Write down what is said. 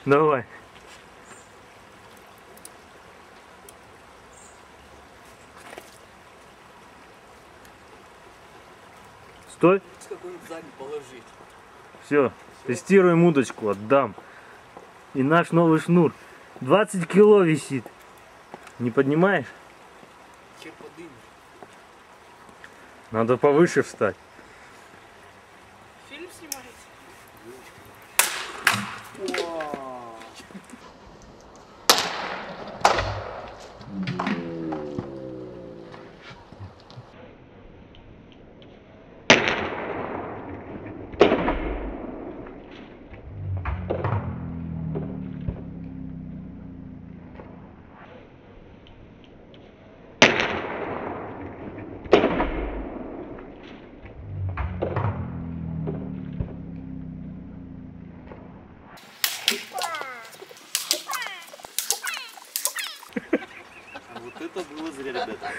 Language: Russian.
Давай. Стой. Какой-нибудь задний положить. Все, тестируем удочку, отдам. И наш новый шнур. 20 кило висит. Не поднимаешь? Че подымешь? Надо повыше встать. Фильм снимаете? Вот это было зря, ребята.